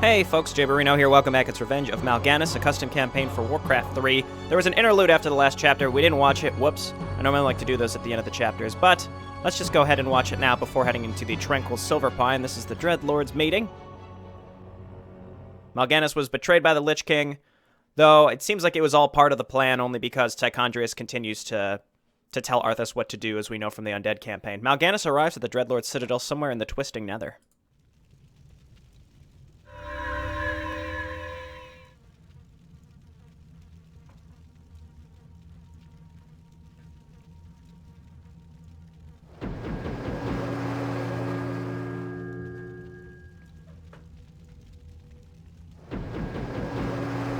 Hey folks, JayborinoPlays here, welcome back. It's Revenge of Mal'Ganis, a custom campaign for Warcraft 3. There was an interlude after the last chapter, we didn't watch it, whoops. I normally like to do those at the end of the chapters, but let's just go ahead and watch it now before heading into the Tranquil Silverpine. This is the dreadlord's meeting. Mal'Ganis was betrayed by the Lich King, though it seems like it was all part of the plan only because Tychondrius continues to tell Arthas what to do, as we know from the undead campaign. Mal'Ganis arrives at the dreadlord's citadel somewhere in the twisting nether.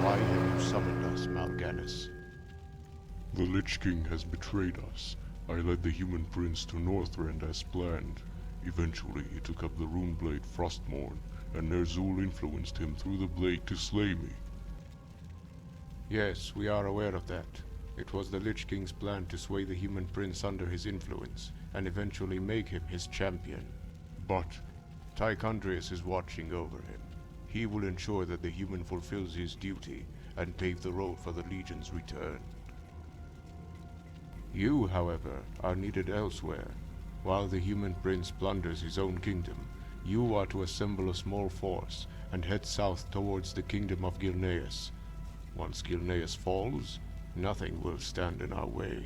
Why have you summoned us, Mal'Ganis? The Lich King has betrayed us. I led the human prince to Northrend as planned. Eventually, he took up the runeblade Frostmourne, and Ner'zhul influenced him through the blade to slay me. Yes, we are aware of that. It was the Lich King's plan to sway the human prince under his influence, and eventually make him his champion. But Tychondrius is watching over him. He will ensure that the human fulfills his duty, and pave the road for the Legion's return. You, however, are needed elsewhere. While the human prince plunders his own kingdom, you are to assemble a small force and head south towards the kingdom of Gilneas. Once Gilneas falls, nothing will stand in our way.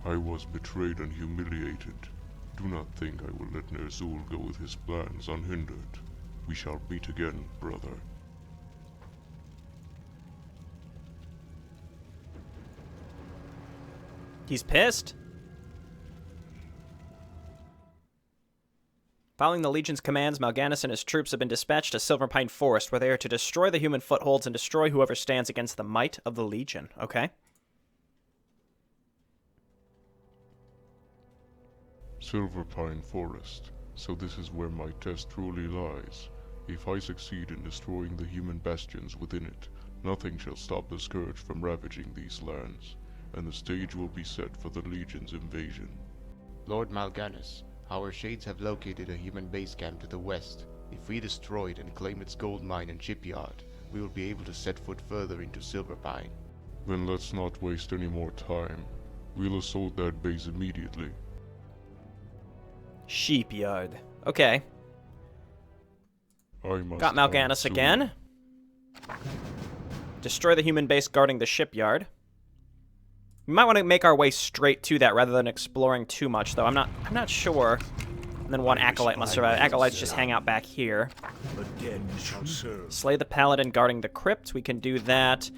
I was betrayed and humiliated. Do not think I will let Ner'zhul go with his plans unhindered. We shall meet again, brother. He's pissed. Following the Legion's commands, Mal'Ganis and his troops have been dispatched to Silverpine Forest, where they are to destroy the human footholds and destroy whoever stands against the might of the Legion. Okay. Silverpine Forest. So this is where my test truly lies. If I succeed in destroying the human bastions within it, nothing shall stop the Scourge from ravaging these lands, and the stage will be set for the Legion's invasion. Lord Mal'Ganis, our shades have located a human base camp to the west. If we destroy it and claim its gold mine and shipyard, we will be able to set foot further into Silverpine. Then let's not waste any more time. We'll assault that base immediately. Sheepyard. Okay. I must Got Mal'Ganis again. Destroy the human base guarding the shipyard. We might want to make our way straight to that rather than exploring too much, though. I'm not sure. And then one acolyte must survive. Acolytes just hang out back here. Slay the paladin guarding the crypt. We can do that.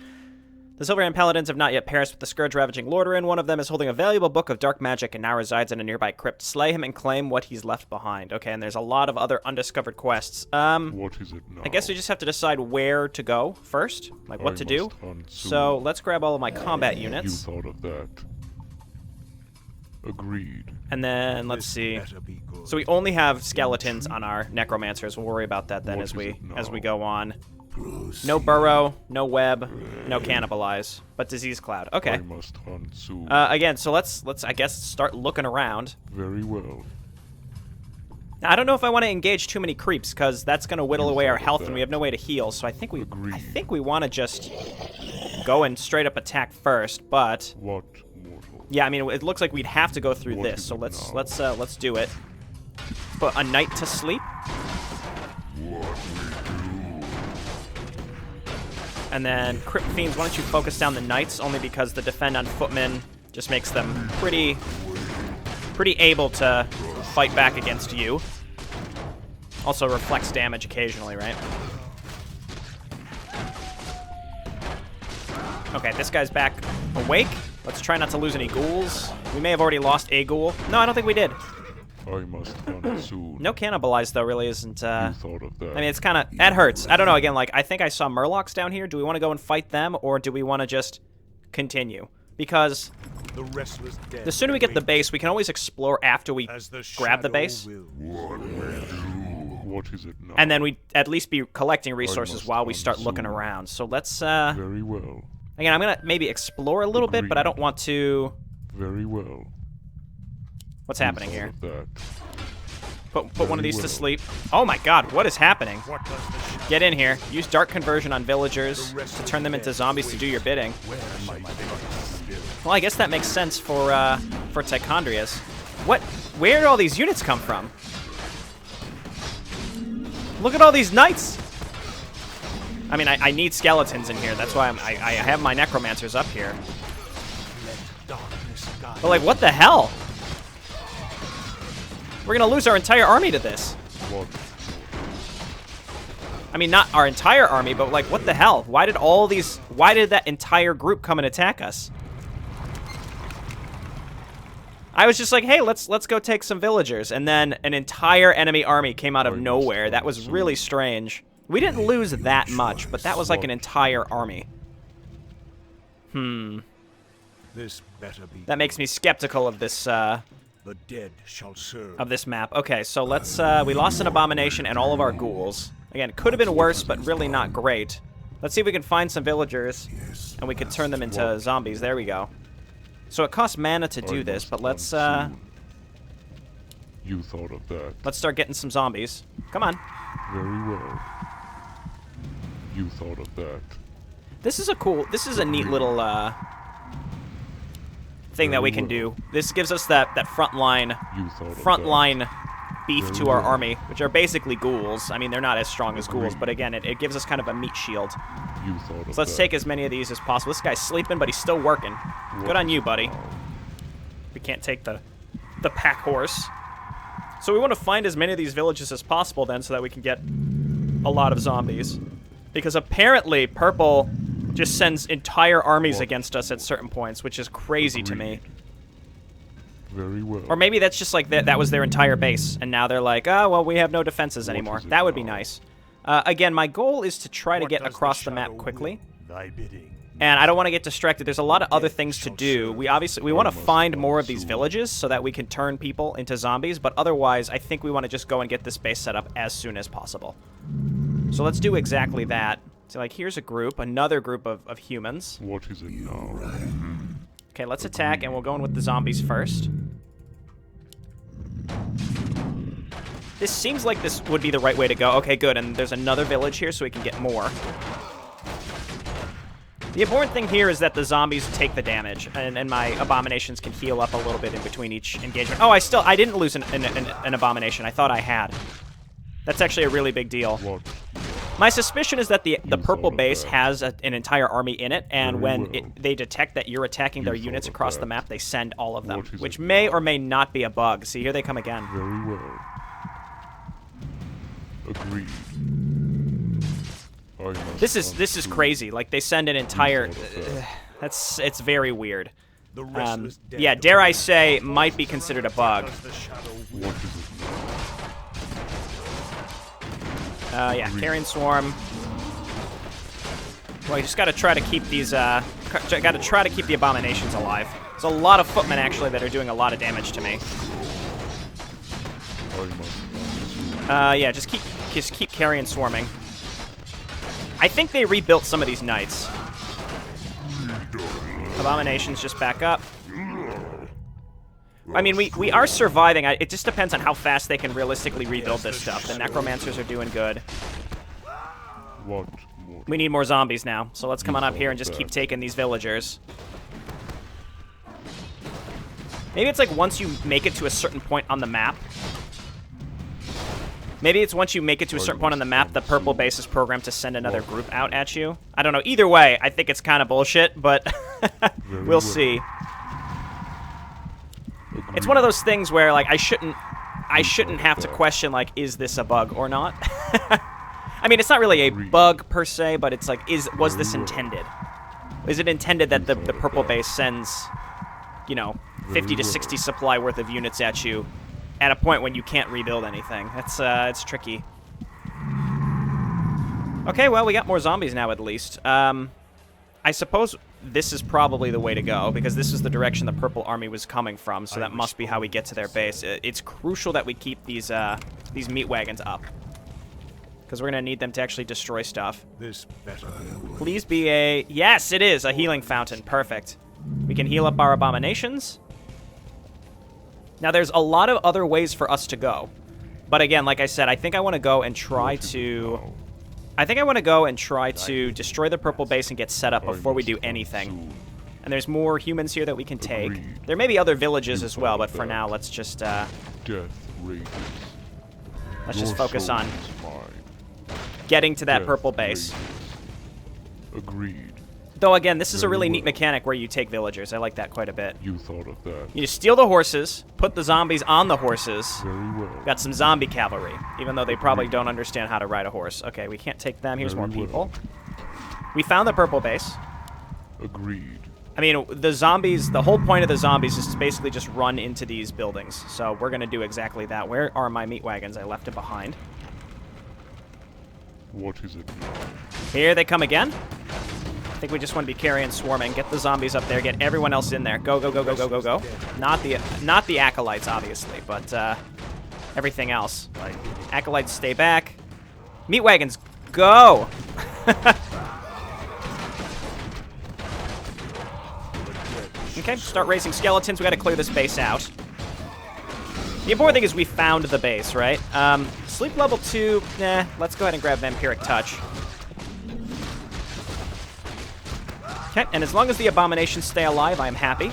The Silverhand Paladins have not yet perished with the Scourge ravaging Lordaeron. One of them is holding a valuable book of dark magic and now resides in a nearby crypt. Slay him and claim what he's left behind. Okay, and there's a lot of other undiscovered quests. What is it now? I guess we just have to decide where to go first, like what to do. So let's grab all of my combat units. You thought of that. Agreed. And then let's see. So we only have skeletons on our necromancers. We'll worry about that then as we go on. No burrow, no web, no cannibalize, but disease cloud. Okay. I must hunt soon. Again, so let's I guess start looking around. Very well. Now, I don't know if I want to engage too many creeps because that's going to whittle away our health and we have no way to heal. So I think we want to just go and straight up attack first. But what mortal? Yeah, I mean it looks like we'd have to go through this. So let's do it. Put a night to sleep. And then Crypt Fiends, why don't you focus down the Knights, only because the defend on footmen just makes them pretty able to fight back against you. Also reflects damage occasionally, right? Okay, this guy's back awake. Let's try not to lose any ghouls. We may have already lost a ghoul. No, I don't think we did. I must hunt soon. No cannibalize, though, really isn't, You thought of that. I mean, it's kind of... That hurts. I don't know, again, like, I think I saw Murlocs down here. Do we want to go and fight them, or do we want to just continue? Because the sooner we get the base, we can always explore after we grab the base. What is it now? And then we at least be collecting resources while we start looking around. So let's, Very well. Again, I'm going to maybe explore a little bit, but I don't want to... Very well. What's happening here? That. Put one of these to sleep. Oh my god, what is happening? Get in here. Use dark conversion on villagers to turn them into zombies to do your bidding. Well, I guess that makes sense for Tichondrius. What? Where did all these units come from? Look at all these knights! I mean, I need skeletons in here. That's why I have my necromancers up here. But like, what the hell? We're gonna lose our entire army to this. I mean, not our entire army, but like, what the hell? Why did that entire group come and attack us? I was just like, hey, let's go take some villagers, and then an entire enemy army came out of nowhere. That was really strange. We didn't lose that much, but that was like an entire army. That makes me skeptical of this the dead shall serve. Of this map. Okay, so let's we lost an abomination and all of our ghouls. Again, it could have been worse, but really not great. Let's see if we can find some villagers and we can turn them into zombies. There we go. So it costs mana to do this, but let's You thought of that. let's start getting some zombies. Come on. Very well. You thought of that. This is a neat little thing that we can do. This gives us that frontline beef to our army, which are basically ghouls. I mean, they're not as strong as ghouls, but again, it gives us kind of a meat shield. You thought of So let's take as many of these as possible. This guy's sleeping, but he's still working. Good on you, buddy. We can't take the pack horse. So we want to find as many of these villages as possible then, so that we can get a lot of zombies. Because apparently purple just sends entire armies against us at certain points, which is crazy to me. Very well. Or maybe that's just like that was their entire base, and now they're like, oh, well, we have no defenses anymore. That would be nice. Again, my goal is to try to get across the map quickly. Thy bidding. And I don't want to get distracted. There's a lot of other things to do. We want to find more of these villages so that we can turn people into zombies, but otherwise, I think we want to just go and get this base set up as soon as possible. So let's do exactly that. So, like, here's a group, another group of humans. What is it now? Okay, let's attack, and we'll go in with the zombies first. This seems like this would be the right way to go. Okay, good, and there's another village here so we can get more. The important thing here is that the zombies take the damage, and my abominations can heal up a little bit in between each engagement. Oh, I didn't lose an abomination. I thought I had. That's actually a really big deal. What? My suspicion is that the purple base has an entire army in it, and when they detect that you're attacking their units across the map, they send all of them, which may or may not be a bug. See, here they come again. Very well. Agreed. This is crazy. Like, they send an entire... it's very weird. Yeah, dare I say, might be considered a bug. What is it Yeah, Carrion Swarm. Well, you just gotta try to keep these, gotta try to keep the abominations alive. There's a lot of footmen, actually, that are doing a lot of damage to me. Yeah, just keep Carrion Swarming. I think they rebuilt some of these knights. Abominations just back up. I mean, we are surviving. It just depends on how fast they can realistically rebuild this stuff. The necromancers are doing good. What? We need more zombies now, so let's come on up here and just keep taking these villagers. Maybe it's like once you make it to a certain point on the map. Maybe it's once you make it to a certain point on the map, the purple base is programmed to send another group out at you. I don't know. Either way, I think it's kind of bullshit, but we'll see. It's one of those things where, like, I shouldn't have to question, like, is this a bug or not? I mean, it's not really a bug per se, but it's like, was this intended? Is it intended that the purple base sends, you know, 50 to 60 supply worth of units at you at a point when you can't rebuild anything? It's tricky. Okay, well, we got more zombies now at least. I suppose this is probably the way to go, because this is the direction the purple army was coming from, so that must be how we get to their base. It's crucial that we keep these meat wagons up, because we're going to need them to actually destroy stuff. This better. Please be a... Yes, it is! A healing fountain. Perfect. We can heal up our abominations. Now, there's a lot of other ways for us to go, But again, like I said, I think I want to go and try to... I think I want to go and try to destroy the purple base and get set up before we do anything. And there's more humans here that we can take. There may be other villages as well, but for now, let's just... Death rages. Let's just focus on getting to that purple base. Agreed. Though, again, this is a really neat mechanic where you take villagers. I like that quite a bit. You thought of that. You just steal the horses, put the zombies on the horses. Very well. Got some zombie cavalry, even though they probably don't understand how to ride a horse. Okay, we can't take them. Here's more people. We found the purple base. Agreed. I mean, the zombies, the whole point of the zombies is to basically just run into these buildings. So we're going to do exactly that. Where are my meat wagons? I left it behind. What is it now? Here they come again. I think we just want to be carrying swarming. Get the zombies up there. Get everyone else in there. Go, go, go, go, go, go, go. Not the acolytes, obviously, but everything else. Acolytes, stay back. Meat wagons, go! Okay, start raising skeletons. We got to clear this base out. The important thing is we found the base, right? Sleep level 2, let's go ahead and grab Vampiric Touch. Okay, and as long as the abominations stay alive, I am happy.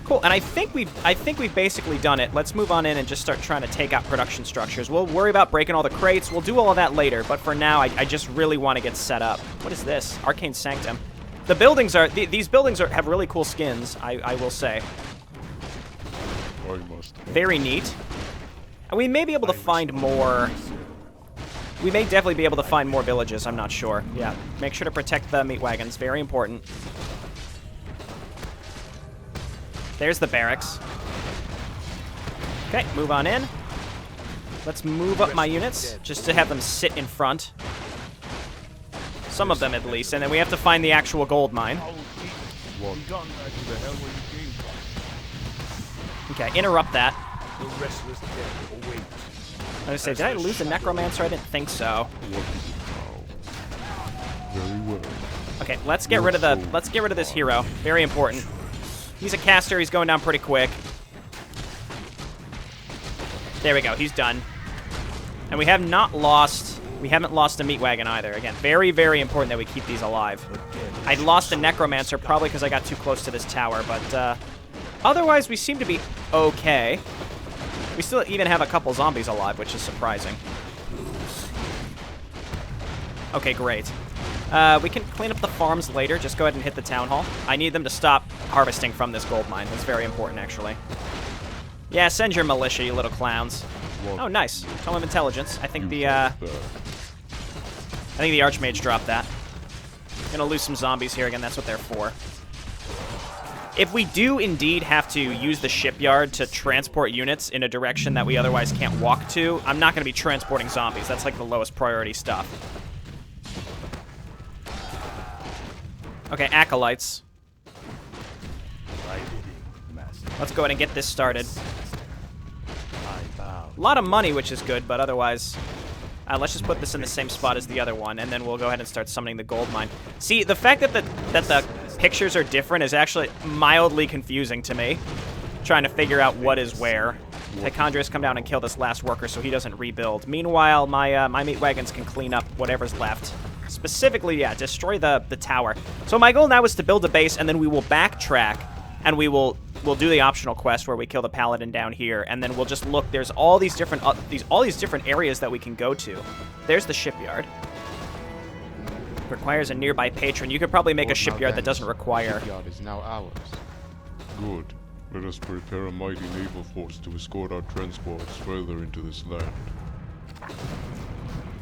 Cool, and I think we've basically done it. Let's move on in and just start trying to take out production structures. We'll worry about breaking all the crates. We'll do all of that later, but for now, I just really want to get set up. What is this? Arcane Sanctum. The buildings are... these buildings have really cool skins, I will say. I must. Very neat. And we may be able to find more... We may definitely be able to find more villages, I'm not sure. Yeah, make sure to protect the meat wagons. Very important. There's the barracks. Okay, move on in. Let's move up my units, just to have them sit in front. Some of them, at least. And then we have to find the actual gold mine. Okay, interrupt that. The restless dead await. I was gonna say, did I lose the Necromancer? I didn't think so. Very well. Okay, let's get rid of this hero. Very important. He's a caster. He's going down pretty quick. There we go. He's done. And we have not lost. We haven't lost a meat wagon either. Again, very, very important that we keep these alive. I lost a Necromancer probably because I got too close to this tower, but otherwise we seem to be okay. We still even have a couple zombies alive, which is surprising. Okay, great. We can clean up the farms later. Just go ahead and hit the town hall. I need them to stop harvesting from this gold mine. That's very important, actually. Yeah, send your militia, you little clowns. Oh, nice. Tome of Intelligence. I think the Archmage dropped that. Gonna lose some zombies here again. That's what they're for. If we do indeed have to use the shipyard to transport units in a direction that we otherwise can't walk to, I'm not going to be transporting zombies. That's like the lowest priority stuff. Okay, acolytes. Let's go ahead and get this started. A lot of money, which is good, but otherwise... let's just put this in the same spot as the other one, and then we'll go ahead and start summoning the gold mine. See, the fact that the pictures are different is actually mildly confusing to me. Trying to figure out what is where. Tichondrius, come down and kill this last worker so he doesn't rebuild. Meanwhile, my meat wagons can clean up whatever's left. Specifically, yeah, destroy the tower. So my goal now is to build a base, and then we will backtrack, and we'll do the optional quest where we kill the paladin down here, and then we'll just look. There's all these different areas that we can go to. There's the shipyard. Requires a nearby patron. You could probably make a shipyard that doesn't require. Shipyard is now ours. Good. Let us prepare a mighty naval force to escort our transports further into this land.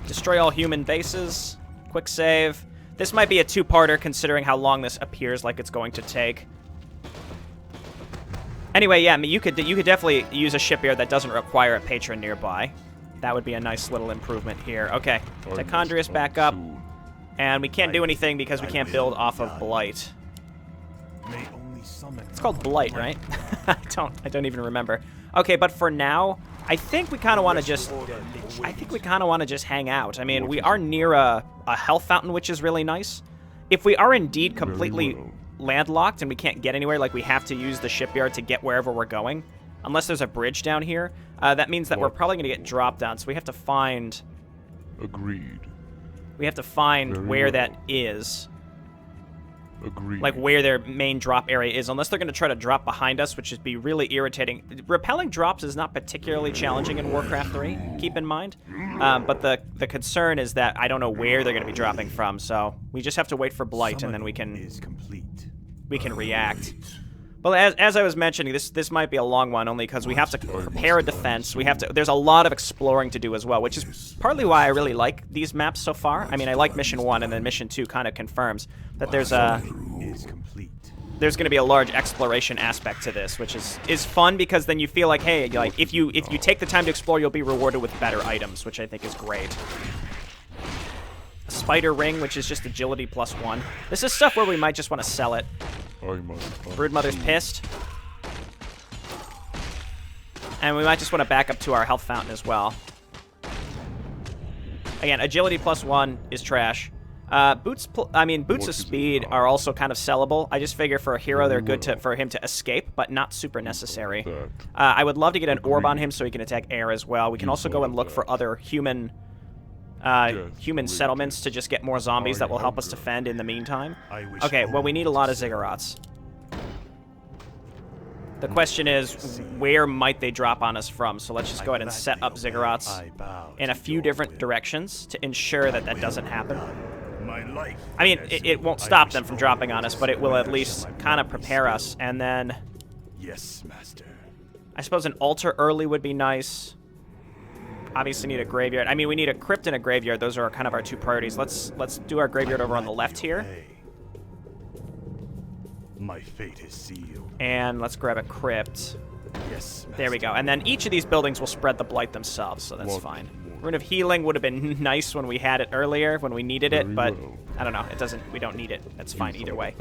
Destroy all human bases. Quick save. This might be a two-parter considering how long this appears like it's going to take. Anyway, yeah, I mean, you could definitely use a shipyard that doesn't require a patron nearby. That would be a nice little improvement here. Okay, Tichondrius back up. And we can't do anything because we can't build off of Blight. It's called Blight, right? I don't even remember. Okay, but for now, I think we kind of want to just hang out. I mean, we are near a health fountain, which is really nice. If we are indeed completely landlocked and we can't get anywhere, like we have to use the shipyard to get wherever we're going, unless there's a bridge down here. That means that we're probably going to get dropped down, so we have to find... Agreed. We have to find Very where well. that is. Agreed. Like, where their main drop area is, unless they're going to try to drop behind us, which would be really irritating. Repelling drops is not particularly challenging in Warcraft 3, keep in mind. But the concern is that I don't know where they're going to be dropping from, so we just have to wait for Blight, and then we can react. Well, as I was mentioning, this might be a long one, only because we have to prepare a defense. There's a lot of exploring to do as well, which is partly why I really like these maps so far. I mean, I like Mission 1, and then Mission 2 kind of confirms that there's going to be a large exploration aspect to this, which is fun, because then you feel like, hey, like if you take the time to explore, you'll be rewarded with better items, which I think is great. A spider ring, which is just agility +1. This is stuff where we might just want to sell it. Broodmother's pissed. And we might just want to back up to our health fountain as well. Again, agility +1 is trash. Boots of speed are also kind of sellable. I just figure for a hero, they're good for him to escape, but not super necessary. I would love to get an orb on him so he can attack air as well. We can also go and look for other human settlements to just get more zombies that will help us defend in the meantime. Okay, well, we need a lot of ziggurats. The question is, where might they drop on us from? So let's just go ahead and set up ziggurats in a few different directions to ensure that that doesn't happen. I mean, it won't stop them from dropping on us, but it will at least kind of prepare us. And then, Yes, master. I suppose an altar early would be nice. Obviously need a graveyard. I mean, we need a crypt and a graveyard. Those are kind of our two priorities. Let's do our graveyard over on the left here. My fate is sealed. And let's grab a crypt. Yes, master. There we go. And then each of these buildings will spread the blight themselves, so that's fine. Rune of Healing would have been nice when we had it earlier, when we needed it, but I don't know. We don't need it. That's fine either way.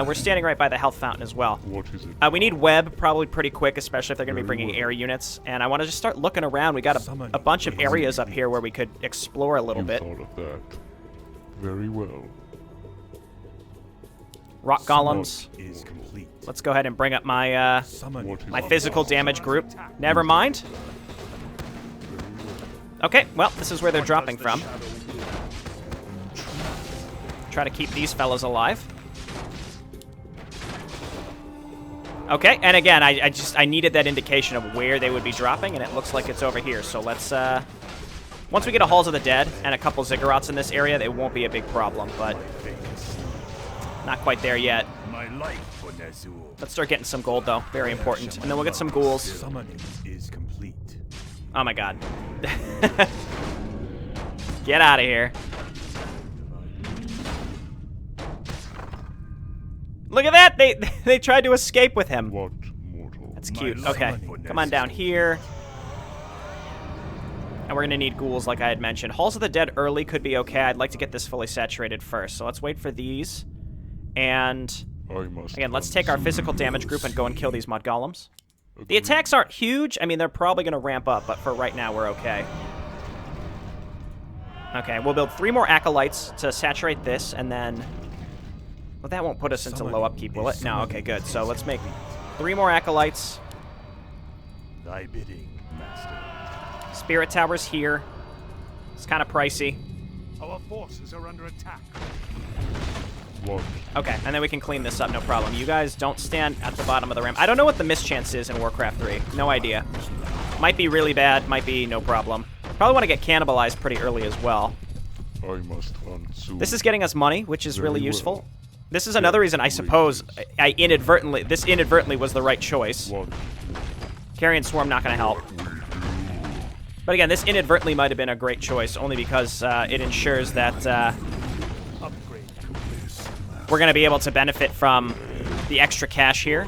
We're standing right by the health fountain as well. What is it? We need web probably pretty quick, especially if they're going to be bringing air units. And I want to just start looking around. We got a bunch of areas up here where we could explore a little bit. Thought of that. Very well. Rock golems. Is complete. Let's go ahead and bring up my my physical damage group. Never mind. Okay, well, this is where they're dropping from. Try to keep these fellas alive. Okay, and again, I needed that indication of where they would be dropping, and it looks like it's over here. So let's, once we get a Halls of the Dead and a couple ziggurats in this area, it won't be a big problem, but not quite there yet. My life for Ner'zhul. Let's start getting some gold, though. Very important. And then we'll get some ghouls. Summoning is complete. Oh my god. Get out of here. Look at that! They tried to escape with him. What mortal? That's cute. Okay, come on down here. And we're gonna need ghouls, like I had mentioned. Halls of the Dead early could be okay. I'd like to get this fully saturated first. So let's wait for these. And again, let's take our physical damage group and go and kill these mud golems. The attacks aren't huge. I mean, they're probably going to ramp up, but for right now, we're okay. Okay, we'll build 3 more acolytes to saturate this, and then... Well, that won't put us into low upkeep, will it? No, okay, good. So let's make 3 more acolytes. Thy bidding, master. Spirit towers here. It's kind of pricey. Our forces are under attack. What? Okay, and then we can clean this up, no problem. You guys don't stand at the bottom of the ramp. I don't know what the mischance is in Warcraft 3. No idea. Might be really bad, might be no problem. Probably want to get cannibalized pretty early as well. I must hunt soon. This is getting us money, which is really useful. This is another reason I suppose this inadvertently was the right choice. What? Carrion Swarm not going to help. But again, this inadvertently might have been a great choice, only because it ensures that we're going to be able to benefit from the extra cash here.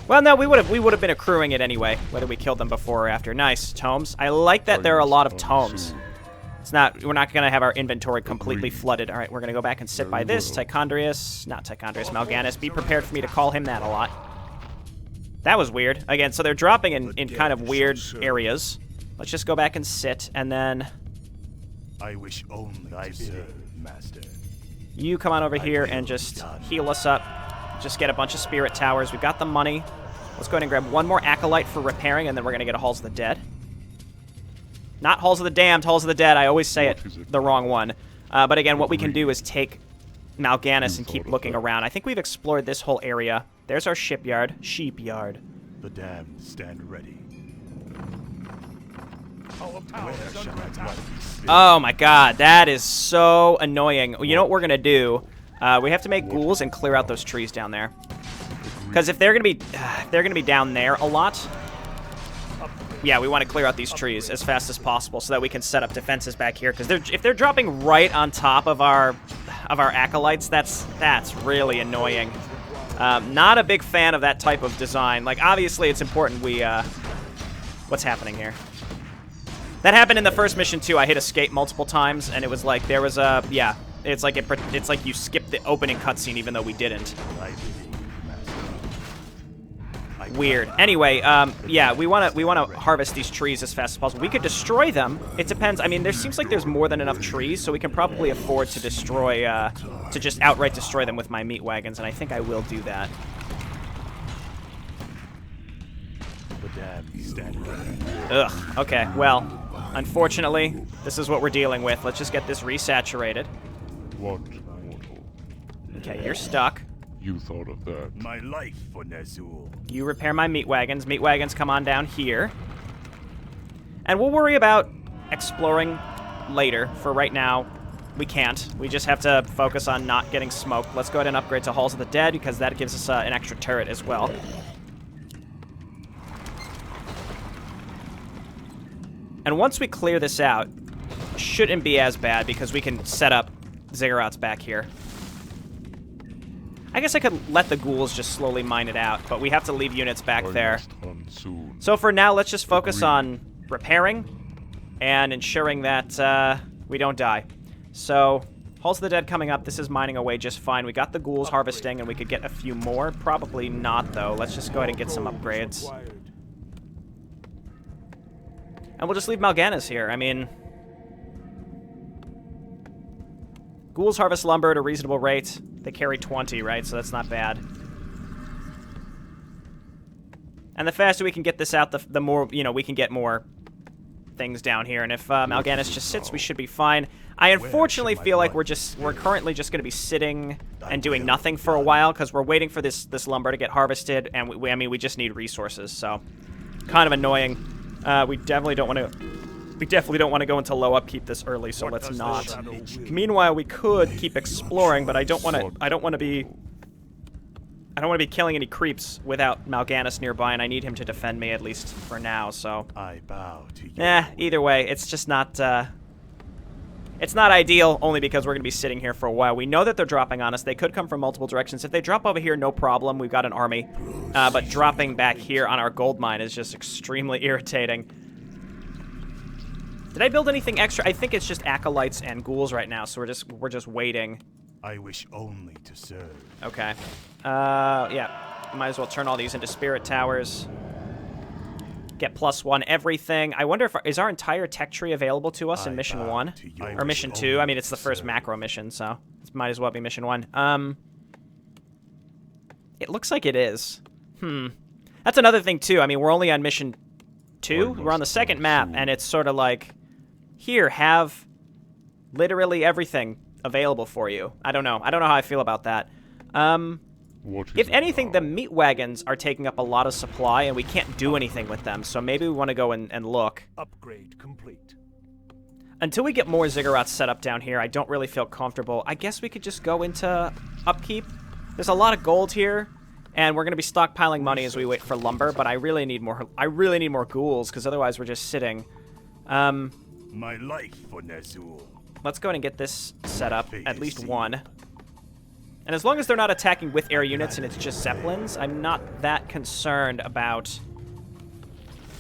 Well, no, we would have been accruing it anyway, whether we killed them before or after. Nice tomes. I like that there are a lot of tomes. We're not going to have our inventory completely flooded. All right, we're going to go back and sit by this. Mal'Ganis. Be prepared for me to call him that a lot. That was weird. Again, so they're dropping in kind of weird areas. Let's just go back and sit, and then... I wish only thy bidding, master. You come on over here and just heal us up. Just get a bunch of spirit towers. We've got the money. Let's go ahead and grab one more Acolyte for repairing, and then we're going to get a Halls of the Dead. Not Halls of the Damned, Halls of the Dead. I always say it the wrong one. But again, what we can do is take Mal'Ganis and keep looking around. I think we've explored this whole area. There's our shipyard. Sheepyard. The damned stand ready. Our power is under attack. Oh my god, that is so annoying. You know what we're going to do? We have to make ghouls and clear out those trees down there. Because if they're going to be down there a lot, yeah, we want to clear out these trees as fast as possible so that we can set up defenses back here. Because if they're dropping right on top of our acolytes, that's really annoying. Not a big fan of that type of design. Like, obviously, it's important we what's happening here? That happened in the first mission too. I hit escape multiple times, and it was like there was a It's like it's like you skipped the opening cutscene even though we didn't. Weird. Anyway, yeah, we want to harvest these trees as fast as possible. We could destroy them. It depends. I mean, there seems like there's more than enough trees, so we can probably afford to destroy, to just outright destroy them with my meat wagons, and I think I will do that. Ugh. Okay. Well, unfortunately, this is what we're dealing with. Let's just get this resaturated. What mortal? Okay, you're stuck. You thought of that. My life for Ner'zhul. You repair my meat wagons. Meat wagons come on down here. And we'll worry about exploring later. For right now, we can't. We just have to focus on not getting smoked. Let's go ahead and upgrade to Halls of the Dead, because that gives us an extra turret as well. And once we clear this out, shouldn't be as bad, because we can set up ziggurats back here. I guess I could let the ghouls just slowly mine it out, but we have to leave units back there. So for now, let's just focus on repairing and ensuring that we don't die. So, Halls of the Dead coming up. This is mining away just fine. We got the ghouls harvesting, and we could get a few more. Probably not, though. Let's just go ahead and get some upgrades. And we'll just leave Mal'Ganis here. I mean, ghouls harvest lumber at a reasonable rate. They carry 20, right? So that's not bad. And the faster we can get this out, the more, you know, we can get more things down here. And if Mal'Ganis just sits, we should be fine. I unfortunately feel like we're currently just going to be sitting and doing nothing for a while, because we're waiting for this lumber to get harvested, and I mean, we just need resources. So, kind of annoying. We definitely don't want to go into low upkeep this early, so let's not. Meanwhile, we could keep exploring, but I don't want to be killing any creeps without Mal'Ganis nearby, and I need him to defend me at least for now. So I bow to you. Either way, it's just not. It's not ideal, only because we're going to be sitting here for a while. We know that they're dropping on us. They could come from multiple directions. If they drop over here, no problem. We've got an army. But dropping back here on our gold mine is just extremely irritating. Did I build anything extra? I think it's just acolytes and ghouls right now, so we're just waiting. I wish only to serve. Okay. Yeah. Might as well turn all these into spirit towers. Get +1 everything. I wonder if is our entire tech tree available to us in mission 1 or mission 2? I mean, it's the first macro mission, so it might as well be mission 1. It looks like it is. That's another thing too. I mean, we're only on mission 2. We're on the second map, and it's sort of like, here, have literally everything available for you. I don't know. I don't know how I feel about that. If anything, the meat wagons are taking up a lot of supply, and we can't do anything with them, so maybe we want to go and look. Upgrade complete. Until we get more ziggurats set up down here, I don't really feel comfortable. I guess we could just go into upkeep. There's a lot of gold here, and we're going to be stockpiling money as we wait for lumber, but I really need more ghouls, because otherwise we're just sitting. My life for Ner'zhul. Let's go ahead and get this set up, at least one. And as long as they're not attacking with air units and it's just zeppelins, I'm not that concerned about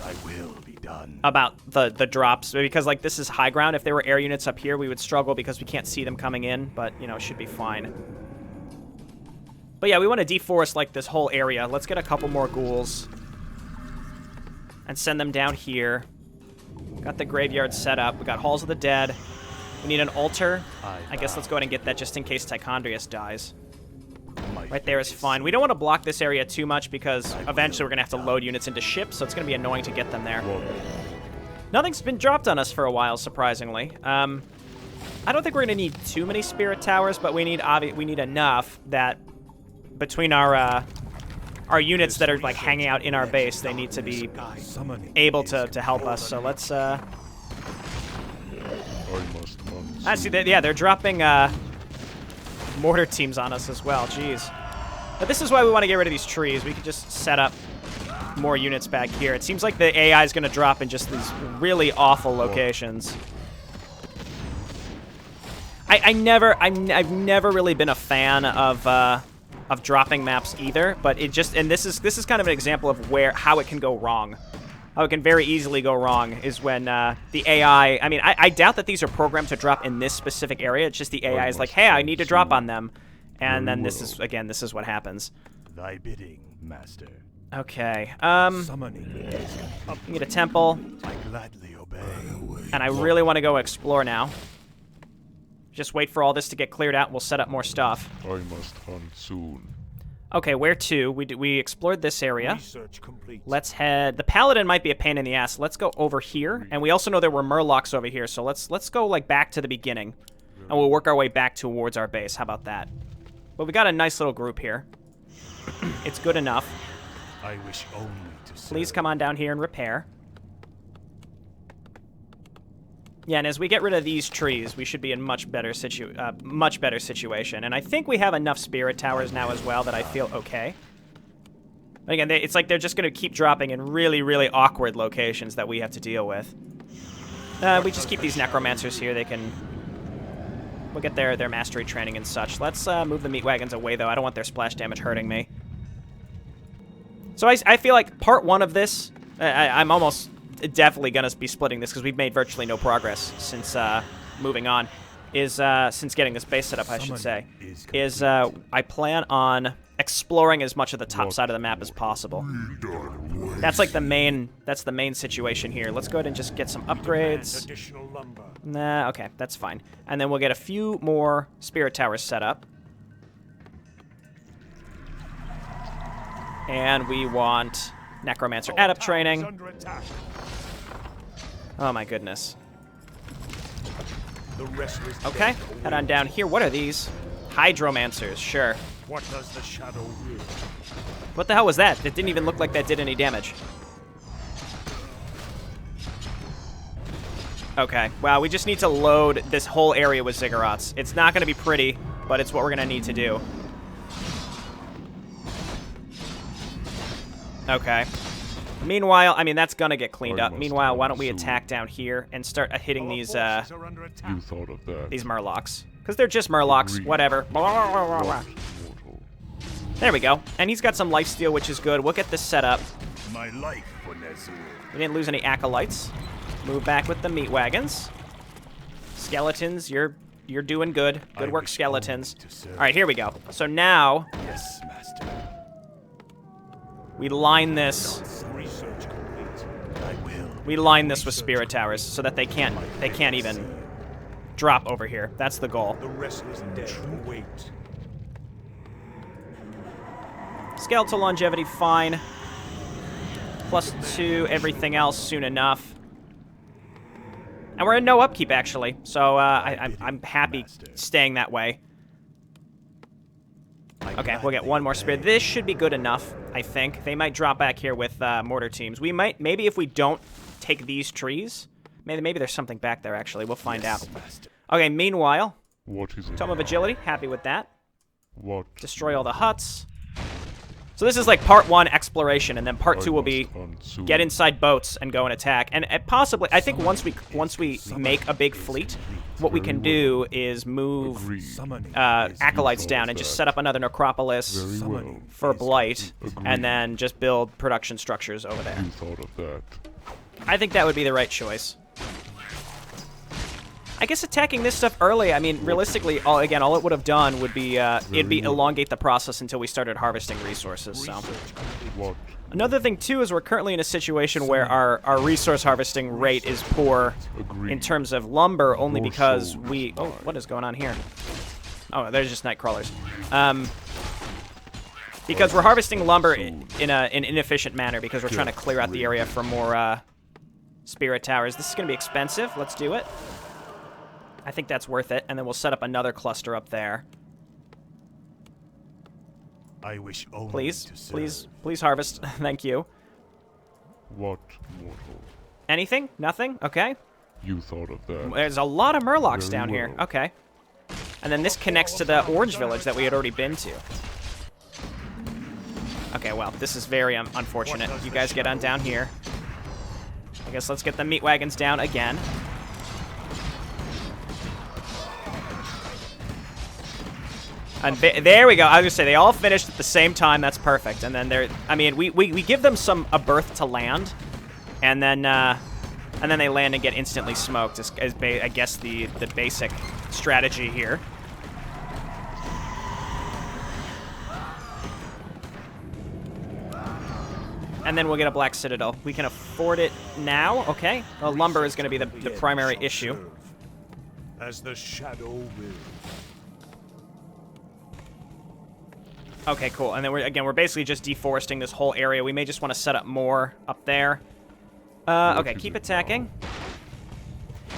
I will be done. About the drops, because like this is high ground. If there were air units up here, we would struggle because we can't see them coming in, but you know, it should be fine. But yeah, we want to deforest like this whole area. Let's get a couple more ghouls and send them down here. Got the graveyard set up. We got Halls of the Dead. We need an altar. I guess let's go ahead and get that just in case Tichondrius dies. My Right there is fine. We don't want to block this area too much because eventually we're going to have to load units into ships, so it's going to be annoying to get them there. Nothing's been dropped on us for a while, surprisingly. I don't think we're going to need too many spirit towers, but we need enough that between our units that are like hanging out in our base, they need to be able to help us. So let's see that, yeah, they're dropping mortar teams on us as well. Jeez. But this is why we want to get rid of these trees. We could just set up more units back here. It seems like the AI is going to drop in just these really awful locations. I've never really been a fan of dropping maps either, but it just, and this is kind of an example of how it can go wrong. How it can very easily go wrong is when the AI, I mean, I doubt that these are programmed to drop in this specific area. It's just the AI is like, hey, I need to drop on them. And then this is what happens. Thy bidding, master. Okay, Summoning. need a temple. I gladly obey. And I really want to go explore now. Just wait for all this to get cleared out and we'll set up more stuff. I must hunt soon. Okay, where to? We explored this area. Research complete. Let's head... The Paladin might be a pain in the ass. Let's go over here. And we also know there were Murlocs over here, so let's go like back to the beginning. And we'll work our way back towards our base. How about that? But we got a nice little group here. It's good enough. I wish only to serve. Please come on down here and repair. Yeah, and as we get rid of these trees, we should be in much better situation. And I think we have enough spirit towers now as well that I feel okay. But again, it's like they're just going to keep dropping in really, really awkward locations that we have to deal with. We just keep these necromancers here. We'll get their mastery training and such. Let's move the meat wagons away, though. I don't want their splash damage hurting me. So I feel like part one of this, I'm almost definitely going to be splitting this because we've made virtually no progress since moving on, since getting this base set up, I should say, I plan on exploring as much of the top side of the map as possible. That's like the main situation here. Let's go ahead and just get some upgrades. Nah, okay, that's fine. And then we'll get a few more spirit towers set up. And we want necromancer adept training. Oh my goodness. Okay, head on down here. What are these? Hydromancers, sure. What does the shadow will? What the hell was that? It didn't even look like that did any damage. Okay, wow, we just need to load this whole area with ziggurats. It's not going to be pretty, but it's what we're going to need to do. Okay. Meanwhile, I mean, that's going to get cleaned up. Meanwhile, why don't we attack down here and start hitting these, You thought of that. these Murlocs. Because they're just Murlocs, whatever. There we go. And he's got some lifesteal, which is good. We'll get this set up. My life for Nezul. We didn't lose any acolytes. Move back with the meat wagons. Skeletons, you're doing good. Good work, skeletons. All right, here we go. So now, Yes, master. we line this. Research complete. I will. We line this with spirit towers so that they can't even drop over here. That's the goal. The restless dead wait. Skeletal longevity, fine. +2, everything else soon enough. And we're in no upkeep, actually. So I'm happy staying that way. Okay, we'll get one more spirit. This should be good enough, I think. They might drop back here with mortar teams. We might, maybe if we don't take these trees, maybe there's something back there, actually. We'll find out. Okay, meanwhile, What is it? Tome of Agility, happy with that. What? Destroy all the huts. So this is like part 1 exploration, and then part 2 will be get inside boats and go and attack. And possibly, I think once we make a big fleet, what we can do is move acolytes down and just set up another necropolis for Blight, and then just build production structures over there. You thought of that. I think that would be the right choice. I guess attacking this stuff early, I mean, realistically, all it would have done would be, it'd be elongate the process until we started harvesting resources, so. What? Another thing, too, is we're currently in a situation where our resource harvesting rate is poor in terms of lumber, only because we... Oh, what is going on here? Oh, there's just night crawlers. Because we're harvesting lumber in an inefficient manner because we're trying to clear out the area for more spirit towers. This is going to be expensive. Let's do it. I think that's worth it, and then we'll set up another cluster up there. I wish only Please, to serve. please harvest. Thank you. What, mortal? Anything? Nothing? Okay. You thought of that. There's a lot of murlocs Very down here. well. Okay. And then this connects to the orange village that we had already been to. Okay, well, this is very unfortunate. You guys get on down here. I guess let's get the meat wagons down again. And there we go. I was gonna say they all finished at the same time. That's perfect. And then they're, I mean, we give them a berth to land, and then they land and get instantly smoked. Is I guess the basic strategy here. And then we'll get a black citadel. We can afford it now. Okay. Well, lumber is going to be the primary issue. As the shadow will. Okay, cool. And then we're basically just deforesting this whole area. We may just want to set up more up there. Okay, keep attacking.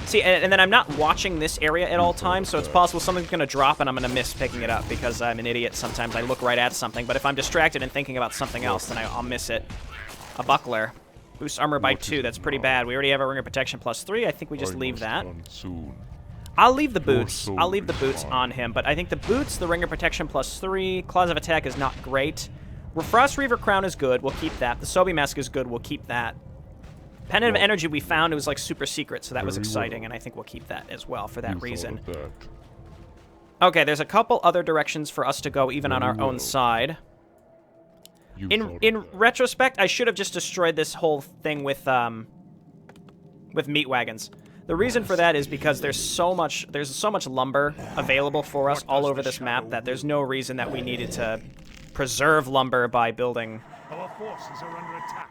See, and then I'm not watching this area at all times, so it's possible something's going to drop and I'm going to miss picking it up because I'm an idiot. Sometimes I look right at something, but if I'm distracted and thinking about something else, then I'll miss it. A buckler. Boosts armor by 2. That's pretty bad. We already have a ring of protection plus 3. I think we just leave that. I'll leave the boots. I'll leave the boots on him, but I think the boots, the ring of protection plus 3, claws of attack is not great. Frost Reaver crown is good. We'll keep that. The Sobi mask is good. We'll keep that. Pendant of energy we found. It was like super secret, so that was exciting, and I think we'll keep that as well for that reason. Okay, there's a couple other directions for us to go, even on our own side. In retrospect, I should have just destroyed this whole thing with meat wagons. The reason for that is because there's so much lumber available for us all over this map that there's no reason that we needed to preserve lumber by building. Our forces are under attack.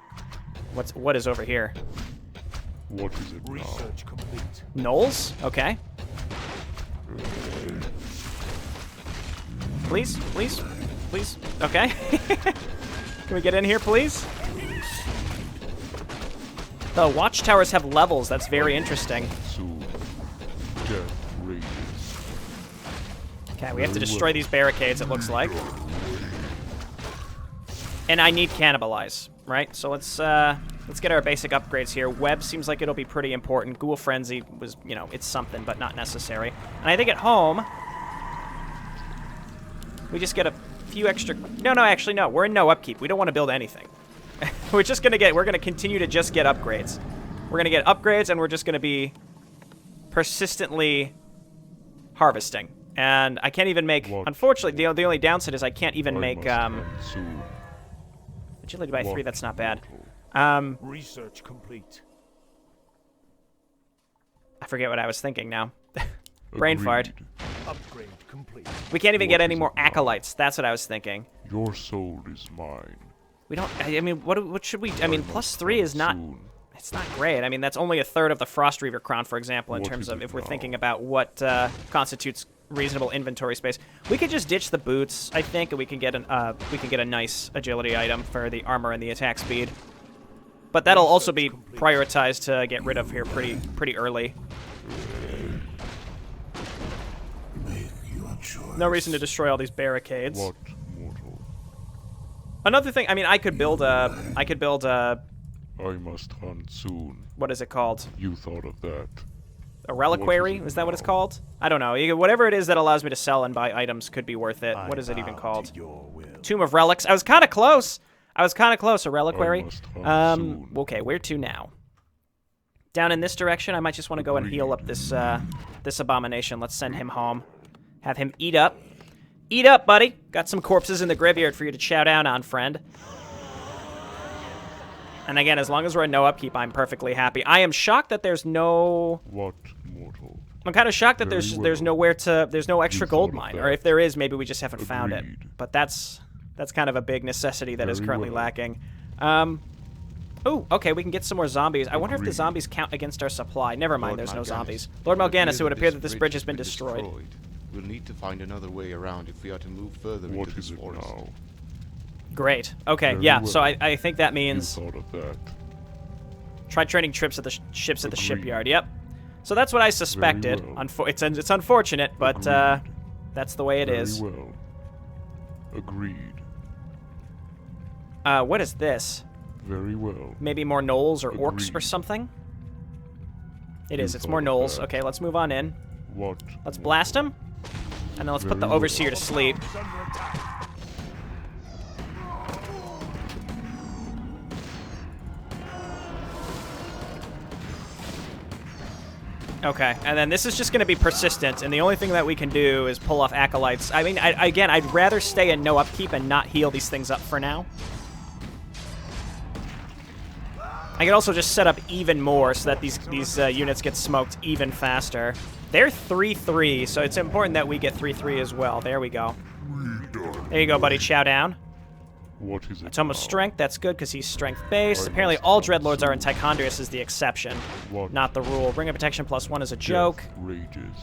What is over here? What is it now? Research complete. Knolls? Okay. Please, please, please. Okay. Can we get in here, please? The watchtowers have levels. That's very interesting. Soon, death rages. Okay, we have to destroy these barricades, it looks like. And I need cannibalize, right? So let's get our basic upgrades here. Web seems like it'll be pretty important. Ghoul Frenzy was, you know, it's something, but not necessary. And I think at home, we just get a few extra... No, actually, no. We're in no upkeep. We don't want to build anything. We're gonna continue to just get upgrades. We're gonna get upgrades, and we're just gonna be persistently harvesting. And I can't even make... Unfortunately, the only downside is I can't even make... Agility by 3, that's not bad. Research complete. I forget what I was thinking now. Brain fart. Upgrade complete. We can't even get any more acolytes. That's what I was thinking. Your soul is mine. We don't... I mean, what should we... I mean, plus 3 is not... It's not great. I mean, that's only a third of the Frost Reaver crown, for example, in terms of if we're thinking about what constitutes reasonable inventory space. We could just ditch the boots, I think, and we can get a nice agility item for the armor and the attack speed. But that'll also be prioritized to get rid of here pretty early. No reason to destroy all these barricades. What mortal? Another thing, I mean, I could build a I must hunt soon. what is it called? You thought of that. A reliquary? Is that what it's called? I don't know. Whatever it is that allows me to sell and buy items could be worth it. What is it even called? Tomb of Relics. I was kind of close. A reliquary. Okay, where to now? Down in this direction. I might just want to go and heal up this this abomination. Let's send him home. Have him eat up. Eat up, buddy. Got some corpses in the graveyard for you to chow down on, friend. And again, as long as we're in no upkeep, I'm perfectly happy. I am shocked that there's no... What mortal? I'm kind of shocked that there's no extra gold mine, or if there is, maybe we just haven't found it. But that's kind of a big necessity that is currently lacking. Oh, okay, we can get some more zombies. I wonder if the zombies count against our supply. Never mind, there's no zombies. Lord Mal'Ganis, it would appear that this bridge has been destroyed. We'll need to find another way around if we are to move further into this forest. Great. Okay, Very yeah, well. so I think that You means thought of that. try trading trips at the ships at the Agreed. shipyard. Yep. So that's what I suspected. well. It's unfortunate, but Agreed. that's the way it Very is. well. Agreed. What is this? Very well. Maybe more gnolls or orcs or Agreed. something? It You is. It's thought more of gnolls. that. Okay, let's move on in. What? Let's blast him. And then let's put the Very well. overseer to sleep. Okay, and then this is just going to be persistent, and the only thing that we can do is pull off acolytes. I mean, again, I'd rather stay in no upkeep and not heal these things up for now. I could also just set up even more so that these units get smoked even faster. They're 3-3, so it's important that we get 3-3 as well. There we go. There you go, buddy. Chow down. What is it It's almost now? strength. That's good because he's strength-based. I Apparently, must all come dreadlords are in soon. Tichondrius is the exception, What? not the rule. Ring of Protection +1 is a joke. Death rages.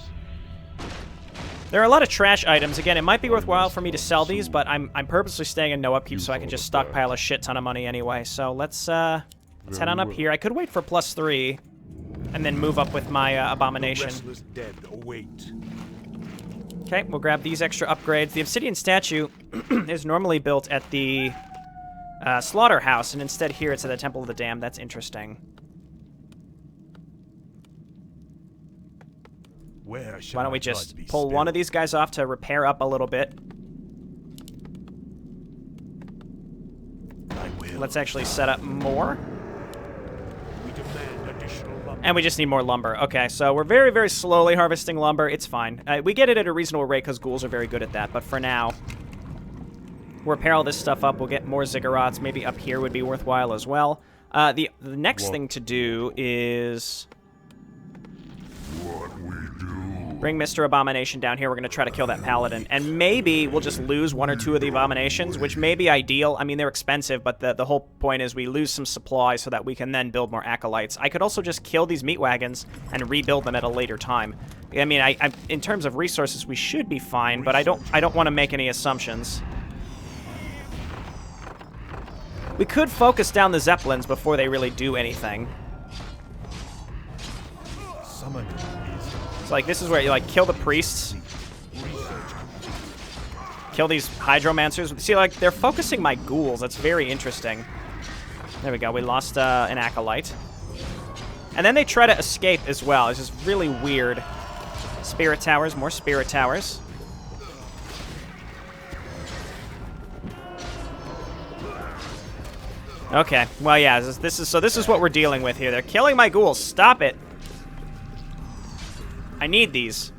There are a lot of trash items. Again, it might be worthwhile must for me to come sell these, soon. but I'm purposely staying in no upkeep You so I can thought just of that. stockpile a shit ton of money anyway. So let's head Very on up well. here. I could wait for +3 and then move up with my abomination. Restless dead await. Okay, we'll grab these extra upgrades. The obsidian statue is normally built at the slaughterhouse, and instead here it's at the Temple of the Damned. That's interesting. Where shall Why don't we my just blood be pull one of spilled? these guys off to repair up a little bit. I will. Let's actually set up more. We demand additional lumber. And we just need more lumber. Okay, so we're very, very slowly harvesting lumber. It's fine. We get it at a reasonable rate because ghouls are very good at that. But for now, we'll repair all this stuff up. We'll get more ziggurats. Maybe up here would be worthwhile as well. The next thing to do is bring Mr. Abomination down here. We're going to try to kill that paladin. And maybe we'll just lose one or two of the abominations, which may be ideal. I mean, they're expensive, but the whole point is we lose some supply so that we can then build more acolytes. I could also just kill these meat wagons and rebuild them at a later time. I mean, I in terms of resources, we should be fine, but I don't want to make any assumptions. We could focus down the Zeppelins before they really do anything. Summon is So, like, this is where you, like, kill the priests. Kill these hydromancers. See, like, they're focusing my ghouls. That's very interesting. There we go. We lost an acolyte. And then they try to escape as well. It's just really weird. Spirit towers. More spirit towers. Okay. Well, yeah. This is what we're dealing with here. They're killing my ghouls. Stop it. I need these.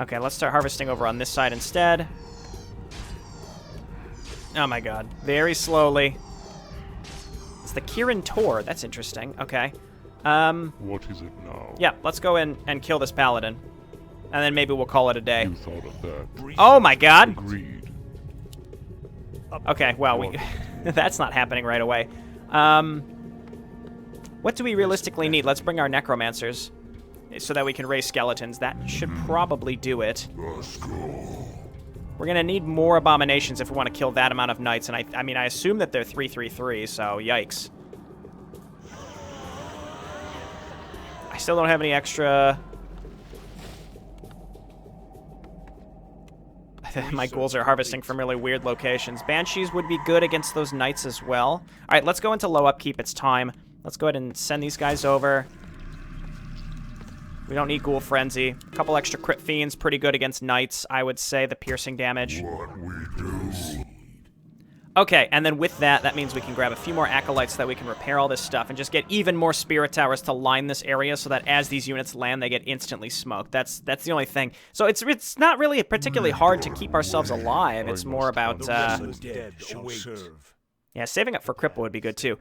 Okay, let's start harvesting over on this side instead. Oh my god. Very slowly. It's the Kirin Tor. That's interesting. Okay. What is it now? Yeah, let's go in and kill this paladin. And then maybe we'll call it a day. You thought of that. Oh my god! Agreed. Okay, well, we that's not happening right away. What do we realistically need? Let's bring our necromancers so that we can raise skeletons. That should probably do it. We're gonna need more abominations if we want to kill that amount of knights, and I mean, I assume that they're 3-3-3, so yikes. I still don't have any extra. My ghouls are harvesting from really weird locations. Banshees would be good against those knights as well. All right, let's go into low upkeep. It's time. Let's go ahead and send these guys over. We don't need Ghoul Frenzy. A couple extra Crypt Fiends, pretty good against knights, I would say, the piercing damage. Okay, and then with that, that means we can grab a few more acolytes so that we can repair all this stuff and just get even more spirit towers to line this area so that as these units land, they get instantly smoked. That's the only thing. So it's not really particularly hard to keep ourselves alive. It's more about restless dead shall serve. yeah, saving up for cripple would be good too.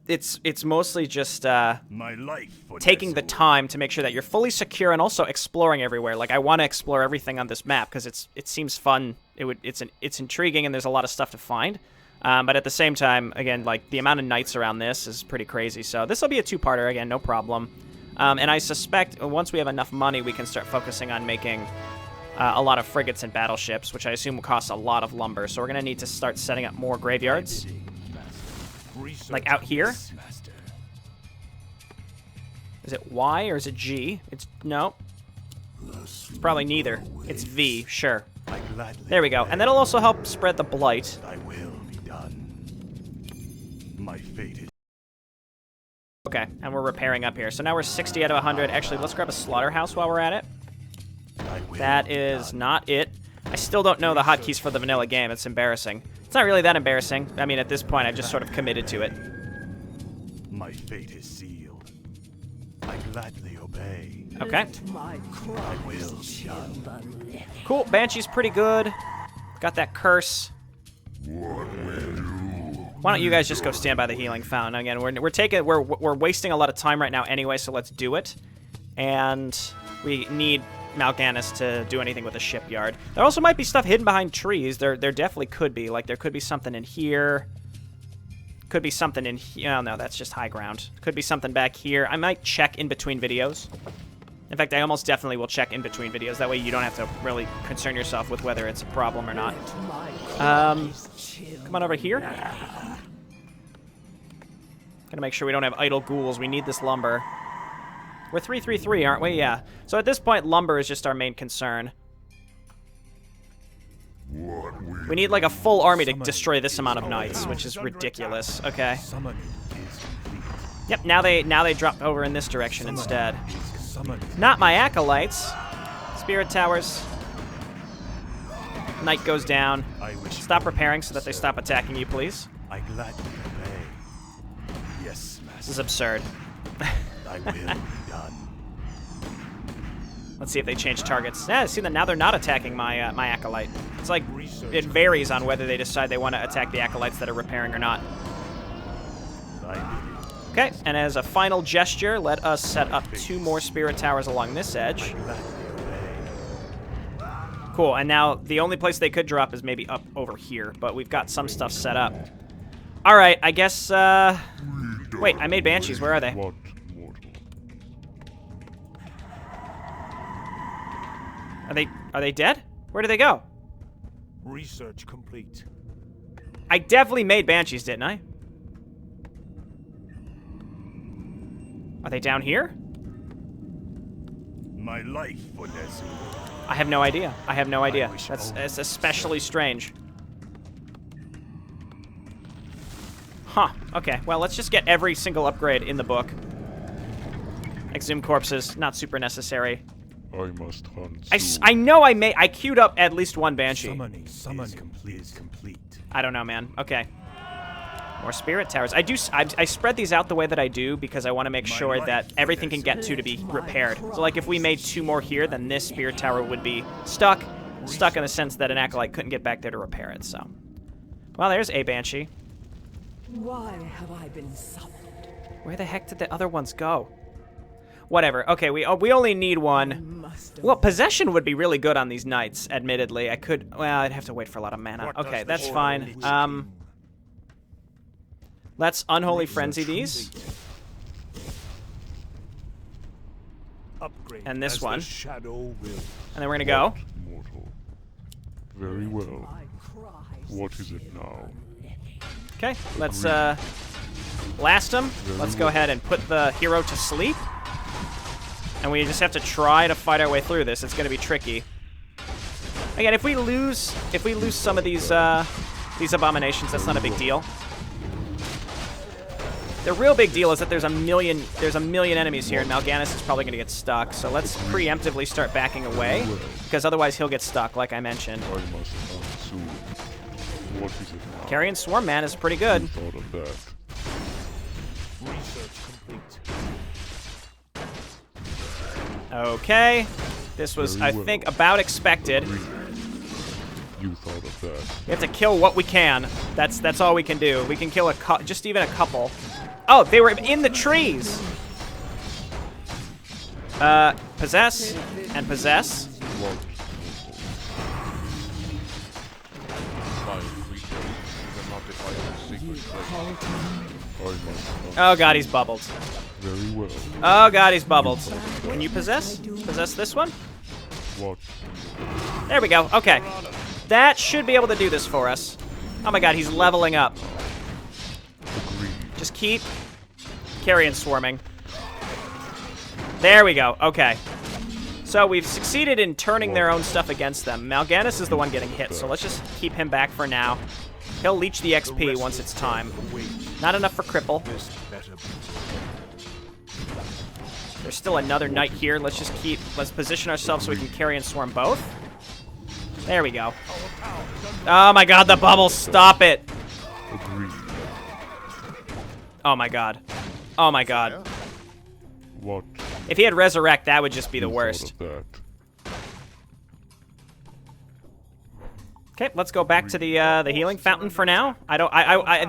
It's mostly just My life for taking the their time to make sure that you're fully secure and also exploring everywhere. Like, I want to explore everything on this map because it seems fun. It's intriguing and there's a lot of stuff to find. But at the same time, again, like, the amount of knights around this is pretty crazy. So this will be a two-parter again, no problem. And I suspect once we have enough money, we can start focusing on making a lot of frigates and battleships, which I assume will cost a lot of lumber. So we're going to need to start setting up more graveyards. Like out here. Is it Y or is it G? No. It's probably neither. It's V, sure. There we go. And that'll also help spread the blight. I will be done. My fate is... Okay, and we're repairing up here. So now we're 60 out of 100. Actually, let's grab a slaughterhouse while we're at it. That is not it. I still don't know the hotkeys for the vanilla game. It's embarrassing. It's not really that embarrassing. I mean, at this point, I've just sort of committed to it. My fate is sealed. I gladly obey. Okay. I will be done. Cool. Banshee's pretty good. Got that curse. Why don't you guys just go stand by the healing fountain again? We're wasting a lot of time right now anyway, so let's do it. And we need Mal'Ganis to do anything with the shipyard. There also might be stuff hidden behind trees. There definitely could be. Like, there could be something in here. Could be something in here. Oh, no, that's just high ground. Could be something back here. I might check in between videos. In fact, I almost definitely will check in between videos. That way you don't have to really concern yourself with whether it's a problem or not. Come on over here. Gotta make sure we don't have idle ghouls. We need this lumber. We're 3-3-3, aren't we? Yeah. So at this point, lumber is just our main concern. We need like a full army to destroy this amount of knights, which is ridiculous. Okay. Yep. Now they drop over in this direction instead. Not my acolytes. Spirit towers. Knight goes down. Stop repairing so that they stop attacking you, please. I gladly obey. Yes, master. This is absurd. I will be done. Let's see if they change targets. Yeah, see that now they're not attacking my my acolyte. It's like it varies on whether they decide they want to attack the acolytes that are repairing or not. Okay, and as a final gesture, let us set up 2 more spirit towers along this edge. Cool, and now the only place they could drop is maybe up over here, but we've got some stuff set up. All right, I guess. Wait, I made banshees. Where are they? What mortal? Are they dead? Where did they go? Research complete. I definitely made banshees, didn't I? Are they down here? My life for this. I have no idea. I have no idea. That's especially strange. Huh. Okay. Well, let's just get every single upgrade in the book. Exhumed corpses, not super necessary. I must hunt. I know I queued up at least one banshee. Summoning is complete. I don't know, man. Okay. More spirit towers. I spread these out the way that I do because I want to make sure that everything can get to be repaired. So like if we made 2 more here, then this spirit tower would be stuck in the sense that an acolyte couldn't get back there to repair it. So, well, there's a banshee. Why have I been summoned? Where the heck did the other ones go? Whatever. Okay, we only need 1. Well, possession would be really good on these knights. Admittedly, I'd have to wait for a lot of mana. Okay, that's fine. Let's unholy frenzy these. Upgrade And this one. Shadow will. And then we're gonna go. Mortal. Very well. What is it now? Okay, let's blast him. Let's go ahead and put the hero to sleep. And we just have to try to fight our way through this. It's gonna be tricky. Again, if we lose some of these abominations, that's not a big deal. The real big deal is that there's a million enemies here, and Mal'Ganis is probably going to get stuck. So let's preemptively start backing away, because otherwise he'll get stuck, like I mentioned. I must hunt soon. What is it now? Carrion Swarm Man is pretty good. Thought of that. Research complete. Okay, this was, I think, about expected. You thought of that. We have to kill what we can. That's all we can do. We can kill just even a couple. Oh, they were in the trees. Possess and possess. What? Oh god, he's bubbled. Very well. Oh god, he's bubbled. Can you possess? Possess this one? What? There we go. Okay. That should be able to do this for us. Oh my god, he's leveling up. Agreed. Just keep carrion swarming. There we go. Okay. So we've succeeded in turning their own stuff against them. Mal'Ganis is the one getting hit, so let's just keep him back for now. He'll leech the XP once it's time. Not enough for cripple. There's still another knight here. Let's position ourselves so we can carry and swarm both. There we go. Oh my god, the bubble, stop it. Agreed. Oh my god. Oh my god. What? If he had resurrect, that would just be the worst. Okay, let's go back to the healing fountain for now.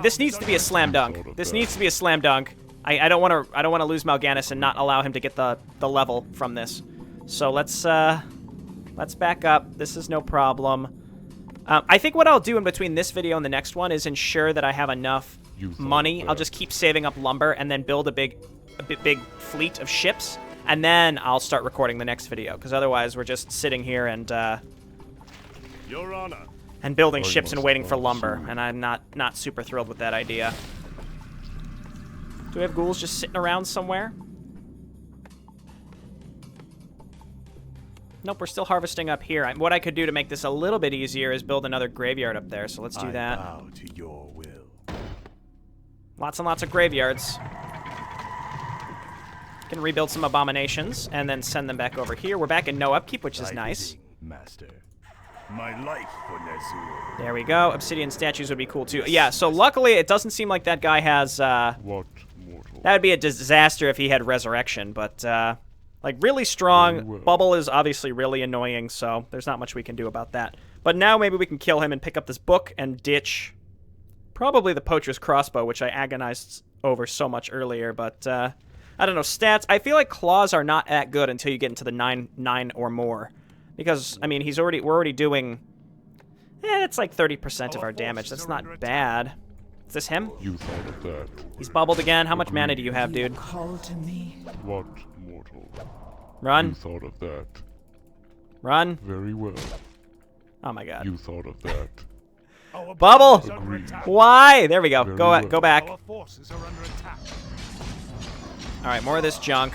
This needs to be a slam dunk. This needs to be a slam dunk. I don't want to lose Mal'Ganis and not allow him to get the level from this. So let's back up. This is no problem. I think what I'll do in between this video and the next one is ensure that I have enough money. I'll just keep saving up lumber and then build a big fleet of ships, and then I'll start recording the next video, because otherwise we're just sitting here and Your Honor. and building ships and waiting for lumber, and I'm not super thrilled with that idea. Do we have ghouls just sitting around somewhere? Nope, we're still harvesting up here. What I could do to make this a little bit easier is build another graveyard up there, so let's do that. I bow to your will. Lots and lots of graveyards. Can rebuild some abominations and then send them back over here. We're back in no upkeep, which is nice. Master. My life for Ner'zhul. There we go. Obsidian statues would be cool too. Yeah, so luckily it doesn't seem like that guy has What? Mortal. that would be a disaster if he had resurrection, but like really strong. Bubble is obviously really annoying, so there's not much we can do about that. But now maybe we can kill him and pick up this book and ditch probably the poacher's crossbow, which I agonized over so much earlier, but I don't know, stats. I feel like claws are not that good until you get into the 9 or more. Because, I mean, we're already doing... it's like 30% of our damage. That's not bad. Is this him? You thought of that. He's bubbled again. How much mana do you have, dude? Call to me. What? Mortal. Run. You thought of that. Run. Very well. Oh my god. You thought of that. Our Bubble! is under attack. Why? There we go. Very Go well. back. Our forces are under attack. Alright, more of this junk.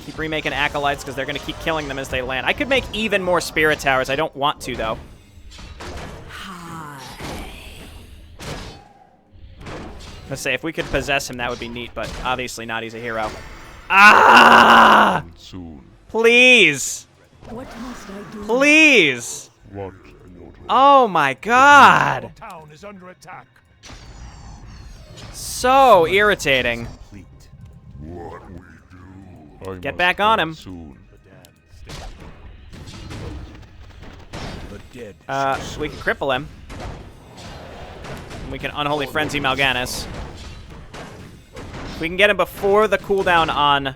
Keep remaking acolytes because they're going to keep killing them as they land. I could make even more spirit towers. I don't want to, though. Let's say, if we could possess him, that would be neat, but obviously not. He's a hero. Ah! Soon. Please! What must I do? Please! What? Mortal. Oh my god! Our town is under attack. So irritating. Complete. What we do? Get back on him. Soon. The dead. We can cripple him. We can Unholy Frenzy Mal'Ganis. We can get him before the cooldown on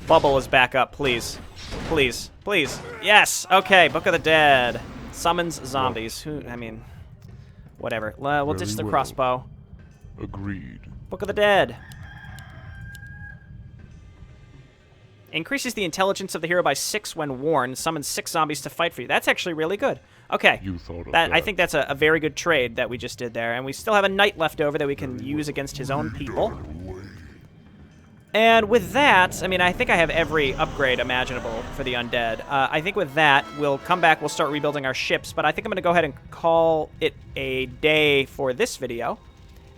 Bubble is back up, please. Please. Please. Yes! Okay, Book of the Dead. Summons zombies. I mean, whatever. We'll ditch the crossbow. Agreed. Book of the Dead. Increases the intelligence of the hero by 6 when warned. Summons 6 zombies to fight for you. That's actually really good. Okay. You thought of I think that's a very good trade that we just did there. And we still have a knight left over that we can use against his own people. And with that, I mean, I think I have every upgrade imaginable for the undead. I think with that, we'll come back, we'll start rebuilding our ships. But I think I'm going to go ahead and call it a day for this video.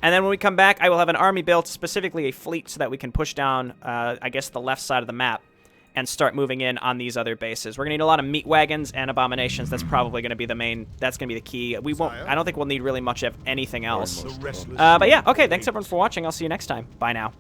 And then when we come back, I will have an army built, specifically a fleet, so that we can push down, I guess, the left side of the map and start moving in on these other bases. We're going to need a lot of meat wagons and abominations. That's probably going to be the main, that's going to be the key. We won't, I don't think we'll need really much of anything else. But yeah, okay, thanks everyone for watching. I'll see you next time. Bye now.